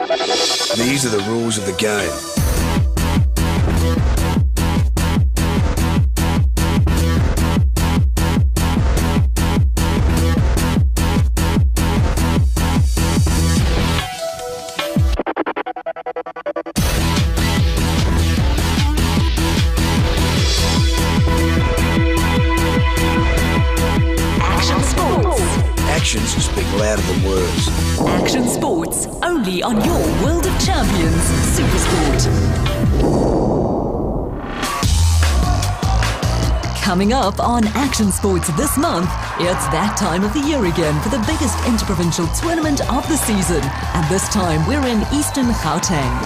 These are the rules of the game. Actions speak louder than words. Action Sports, only on your World of Champions Supersport. Coming up on Action Sports this month, it's that time of the year again for the biggest interprovincial tournament of the season. And this time we're in Eastern Gauteng.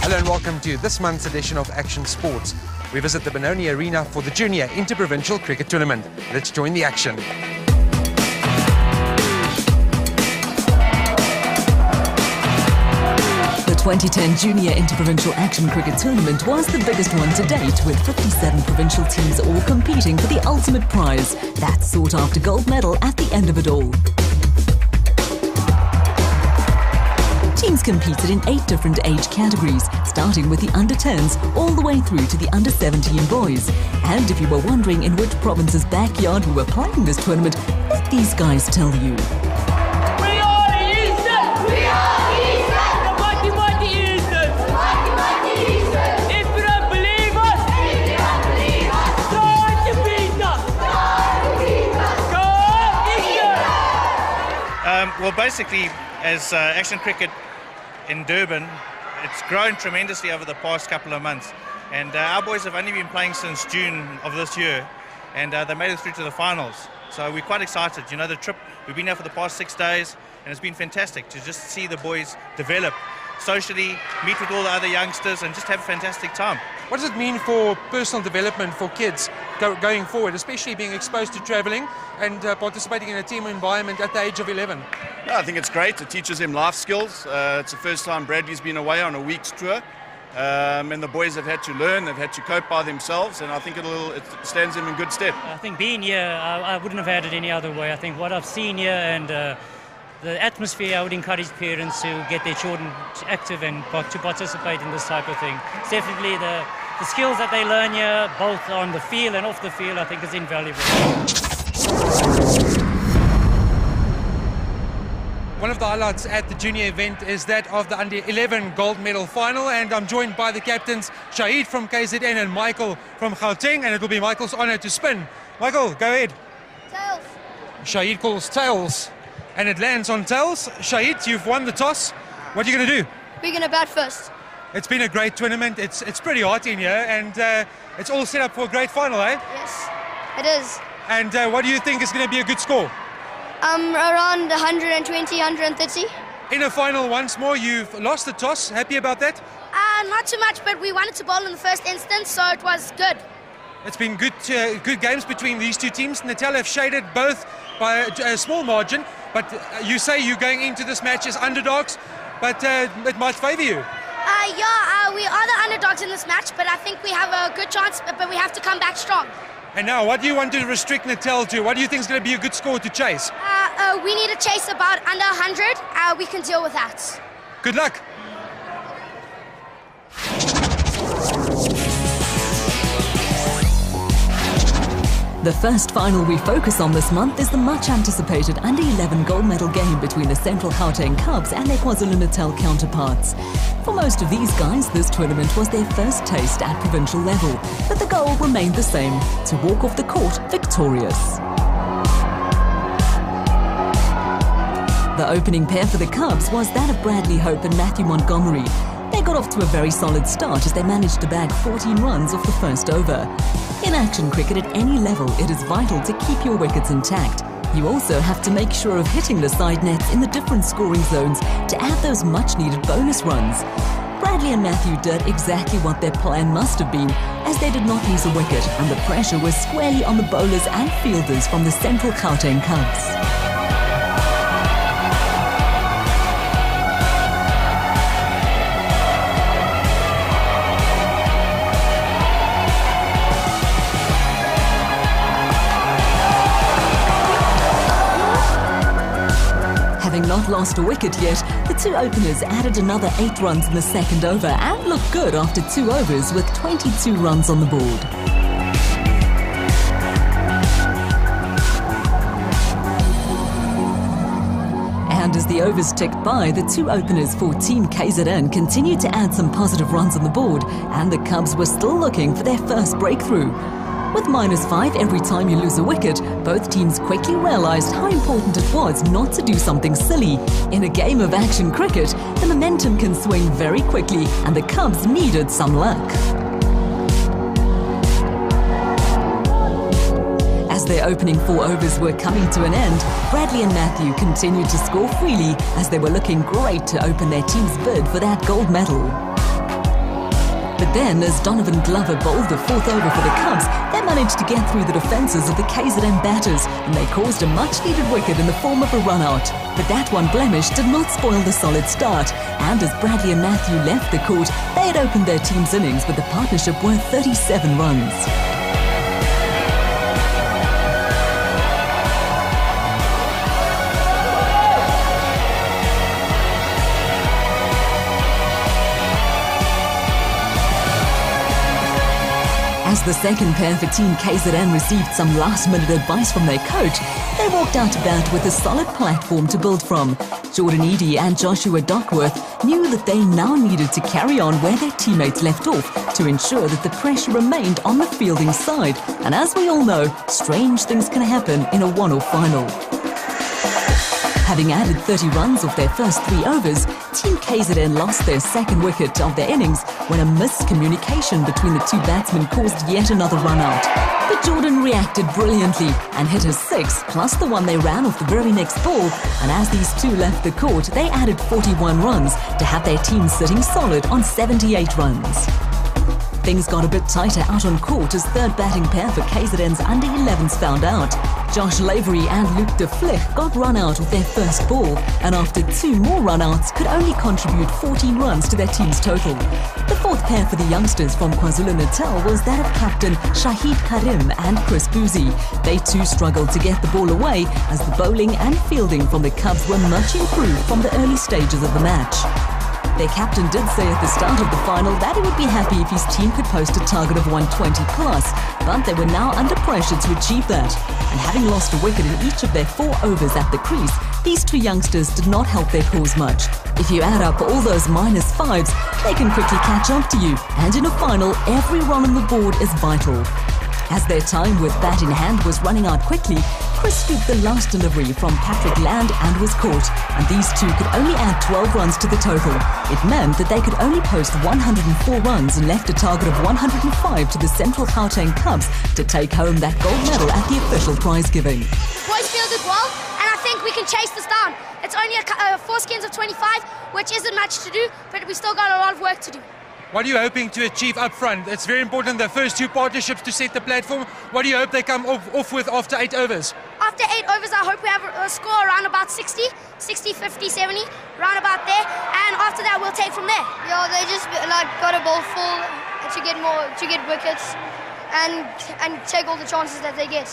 Hello and welcome to this month's edition of Action Sports. We visit the Benoni Arena for the Junior Interprovincial Cricket Tournament. Let's join the action. The 2010 Junior Interprovincial Action Cricket Tournament was the biggest one to date, with 57 provincial teams all competing for the ultimate prize, that sought-after gold medal at the end of it all. Teams competed in 8 different age categories, starting with the under-10s all the way through to the under-17 boys. And if you were wondering in which province's backyard we were playing this tournament, let these guys tell you. Well, basically, as action cricket in Durban, it's grown tremendously over the past couple of months. And our boys have only been playing since June of this year, and they made it through to the finals. So we're quite excited. You know, the trip, we've been here for the past 6 days, and it's been fantastic to just see the boys develop socially, meet with all the other youngsters, and just have a fantastic time. What does it mean for personal development for kids going forward, especially being exposed to travelling and participating in a team environment at the age of 11? I think it's great. It teaches him life skills. It's the first time Bradley's been away on a week's tour. And the boys have had to learn, they've had to cope by themselves, and I think it stands them in good stead. I think being here, I wouldn't have had it any other way. I think what I've seen here and the atmosphere, I would encourage parents to get their children active and to participate in this type of thing. It's definitely the skills that they learn here, both on the field and off the field, I think is invaluable. One of the highlights at the junior event is that of the under-11 gold medal final, and I'm joined by the captains Shahid from KZN and Michael from Gauteng, and it will be Michael's honour to spin. Michael, go ahead. Tails. Shahid calls tails, and it lands on tails. Shahid, you've won the toss. What are you going to do? We're going to bat first. It's been a great tournament. It's pretty hot in here, and it's all set up for a great final, eh? Yes, it is. And what do you think is going to be a good score? Around 120, 130. In a final once more, you've lost the toss. Happy about that? Not too much, but we wanted to bowl in the first instance, so it was good. It's been good games between these two teams. Natal have shaded both by a small margin, but you say you're going into this match as underdogs, but it might favour you. We are the underdogs in this match, but I think we have a good chance, but we have to come back strong. And now, what do you want to restrict Natal to? What do you think is going to be a good score to chase? We need to chase about under 100. We can deal with that. Good luck. The first final we focus on this month is the much-anticipated under-11 gold medal game between the Central Gauteng Cubs and their KwaZulu-Natal counterparts. For most of these guys, this tournament was their first taste at provincial level, but the goal remained the same: to walk off the court victorious. The opening pair for the Cubs was that of Bradley Hope and Matthew Montgomery. They got off to a very solid start as they managed to bag 14 runs off the first over. In action cricket at any level, it is vital to keep your wickets intact. You also have to make sure of hitting the side nets in the different scoring zones to add those much-needed bonus runs. Bradley and Matthew did exactly what their plan must have been, as they did not lose a wicket, and the pressure was squarely on the bowlers and fielders from the Central Gauteng Cubs. Having not lost a wicket yet, the two openers added another 8 runs in the second over and looked good after 2 overs with 22 runs on the board. And as the overs ticked by, the two openers for Team KZN continued to add some positive runs on the board, and the Cubs were still looking for their first breakthrough. With -5 every time you lose a wicket, both teams quickly realised how important it was not to do something silly. In a game of action cricket, the momentum can swing very quickly, and the Cubs needed some luck. As their opening 4 overs were coming to an end, Bradley and Matthew continued to score freely as they were looking great to open their team's bid for that gold medal. But then, as Donovan Glover bowled the 4th over for the Cubs, they managed to get through the defences of the KZN batters, and they caused a much-needed wicket in the form of a run-out. But that one blemish did not spoil the solid start, and as Bradley and Matthew left the court, they had opened their team's innings with a partnership worth 37 runs. As the second pair for Team KZN received some last-minute advice from their coach, they walked out to bat with a solid platform to build from. Jordan Eady and Joshua Duckworth knew that they now needed to carry on where their teammates left off to ensure that the pressure remained on the fielding side. And as we all know, strange things can happen in a one-off final. Having added 30 runs off their first 3 overs, Team KZN lost their second wicket of their innings when a miscommunication between the two batsmen caused yet another run out. But Jordan reacted brilliantly and hit a 6 plus the one they ran off the very next ball, and as these two left the court, they added 41 runs to have their team sitting solid on 78 runs. Things got a bit tighter out on court as third batting pair for KZN's under-11s found out. Josh Lavery and Luke de Vlieg got run out with their first ball, and after 2 more run-outs could only contribute 14 runs to their team's total. The fourth pair for the youngsters from KwaZulu-Natal was that of captain Shahid Karim and Chris Boozy. They too struggled to get the ball away as the bowling and fielding from the Cubs were much improved from the early stages of the match. Their captain did say at the start of the final that he would be happy if his team could post a target of 120 plus, but they were now under pressure to achieve that. And having lost a wicket in each of their 4 overs at the crease, these two youngsters did not help their cause much. If you add up all those -5s, they can quickly catch up to you, and in a final, every run on the board is vital. As their time with bat in hand was running out quickly, Chris scooped the last delivery from Patrick Land and was caught, and these two could only add 12 runs to the total. It meant that they could only post 104 runs and left a target of 105 to the Central Gauteng Cubs to take home that gold medal at the official prize giving. Boys fielded well, and I think we can chase this down. It's only 4 skins of 25, which isn't much to do, but we still got a lot of work to do. What are you hoping to achieve up front? It's very important, the first 2 partnerships to set the platform. What do you hope they come off with after 8 overs? After 8 overs, I hope we have a score around about 60, 50, 70, round about there, and after that we'll take from there. Yeah, they just got a bowl full to get wickets and take all the chances that they get.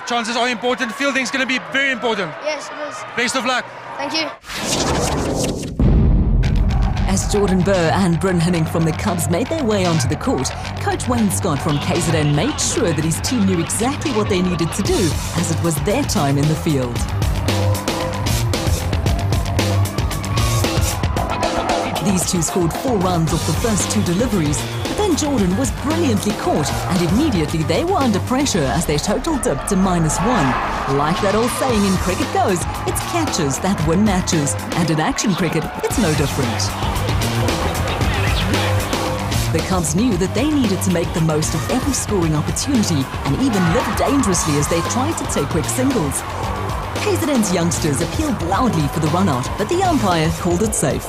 Chances are important. Fielding's going to be very important. Yes, it is. Best of luck. Thank you. As Jordan Burr and Bryn Hinning from the Cubs made their way onto the court, Coach Wayne Scott from KZN made sure that his team knew exactly what they needed to do, as it was their time in the field. These two scored 4 runs off the first 2 deliveries, but then Jordan was brilliantly caught, and immediately they were under pressure as their total dipped to -1. Like that old saying in cricket goes, it's catches that win matches, and in action cricket, it's no different. The Cubs knew that they needed to make the most of every scoring opportunity and even live dangerously as they tried to take quick singles. KZN's youngsters appealed loudly for the run-out, but the umpire called it safe.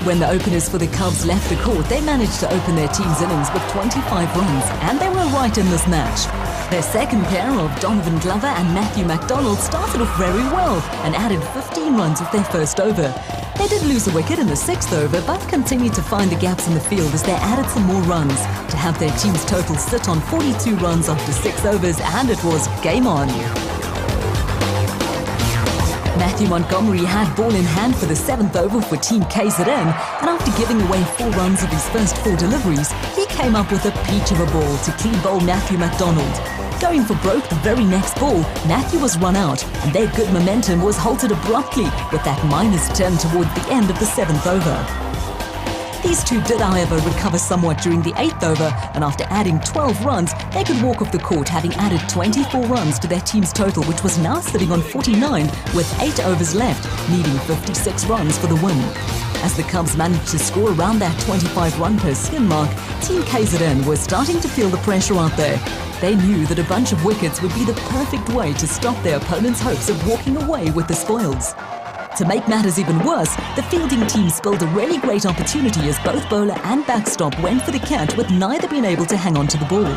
When the openers for the Cubs left the court, they managed to open their team's innings with 25 runs, and they were right in this match. Their second pair of Donovan Glover and Matthew MacDonald started off very well and added 15 runs with their first over. They did lose a wicket in the 6th over, but continued to find the gaps in the field as they added some more runs to have their team's total sit on 42 runs after 6 overs, and it was game on. Matthew Montgomery had ball in hand for the 7th over for Team KZN, and after giving away 4 runs of his first 4 deliveries, he came up with a peach of a ball to clean bowl Matthew McDonald. Going for broke the very next ball, Matthew was run out, and their good momentum was halted abruptly with that -10 towards the end of the 7th over. These two did, however, recover somewhat during the 8th over, and after adding 12 runs, they could walk off the court, having added 24 runs to their team's total, which was now sitting on 49 with 8 overs left, needing 56 runs for the win. As the Cubs managed to score around that 25 run per skin mark, Team KZN was starting to feel the pressure out there. They knew that a bunch of wickets would be the perfect way to stop their opponents' hopes of walking away with the spoils. To make matters even worse, the fielding team spilled a really great opportunity as both bowler and backstop went for the catch, with neither being able to hang on to the ball.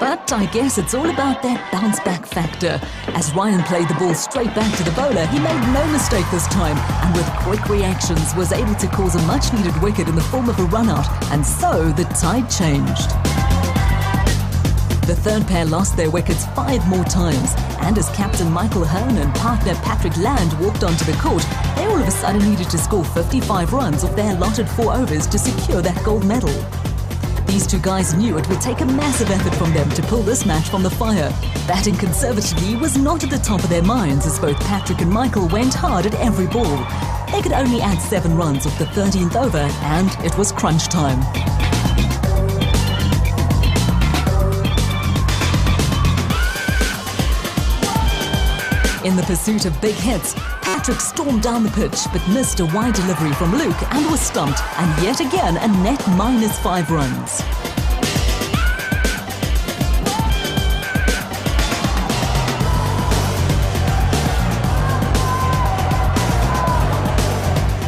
But I guess it's all about that bounce-back factor. As Ryan played the ball straight back to the bowler, he made no mistake this time, and with quick reactions was able to cause a much-needed wicket in the form of a run-out, and so the tide changed. The third pair lost their wickets 5 more times, and as captain Michael Hearn and partner Patrick Land walked onto the court, they all of a sudden needed to score 55 runs off their allotted 4 overs to secure that gold medal. These two guys knew it would take a massive effort from them to pull this match from the fire. Batting conservatively was not at the top of their minds as both Patrick and Michael went hard at every ball. They could only add 7 runs off the 13th over, and it was crunch time. In the pursuit of big hits, Patrick stormed down the pitch but missed a wide delivery from Luke and was stumped, and yet again a net -5 runs.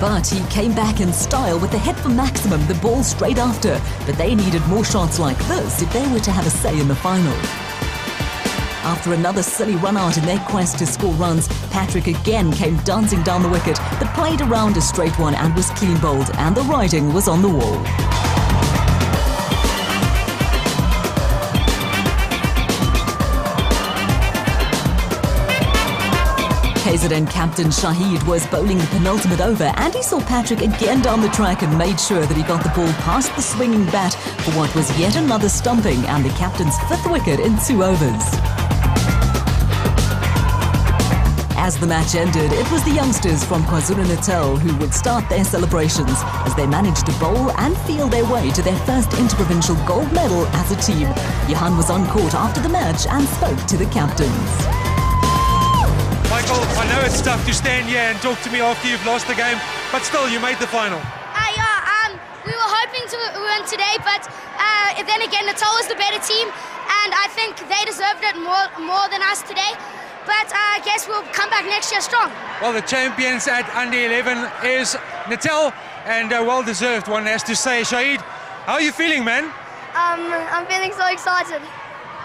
But he came back in style with a hit for maximum, the ball straight after, but they needed more shots like this if they were to have a say in the final. After another silly run-out in their quest to score runs, Patrick again came dancing down the wicket, but played around a straight one and was clean bowled, and the writing was on the wall. KZN captain Shahid was bowling the penultimate over, and he saw Patrick again down the track and made sure that he got the ball past the swinging bat for what was yet another stumping and the captain's 5th wicket in 2 overs. As the match ended, it was the youngsters from KwaZulu-Natal who would start their celebrations as they managed to bowl and field their way to their first interprovincial gold medal as a team. Johan was on court after the match and spoke to the captains. Michael, I know it's tough to stand here and talk to me after you've lost the game, but still, you made the final. We were hoping to win today, but then again, Natal was the better team, and I think they deserved it more than us today. But I guess we'll come back next year strong. Well, the champions at under 11 is Natal, and well deserved, one has to say. Shahid, how are you feeling, man? I'm feeling so excited.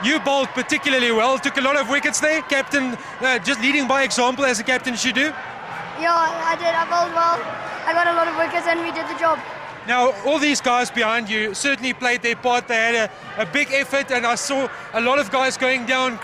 You bowled particularly well, took a lot of wickets there. Captain, just leading by example as a captain should do. Yeah, I did. I bowled well. I got a lot of wickets and we did the job. Now, all these guys behind you certainly played their part. They had a big effort, and I saw a lot of guys going down.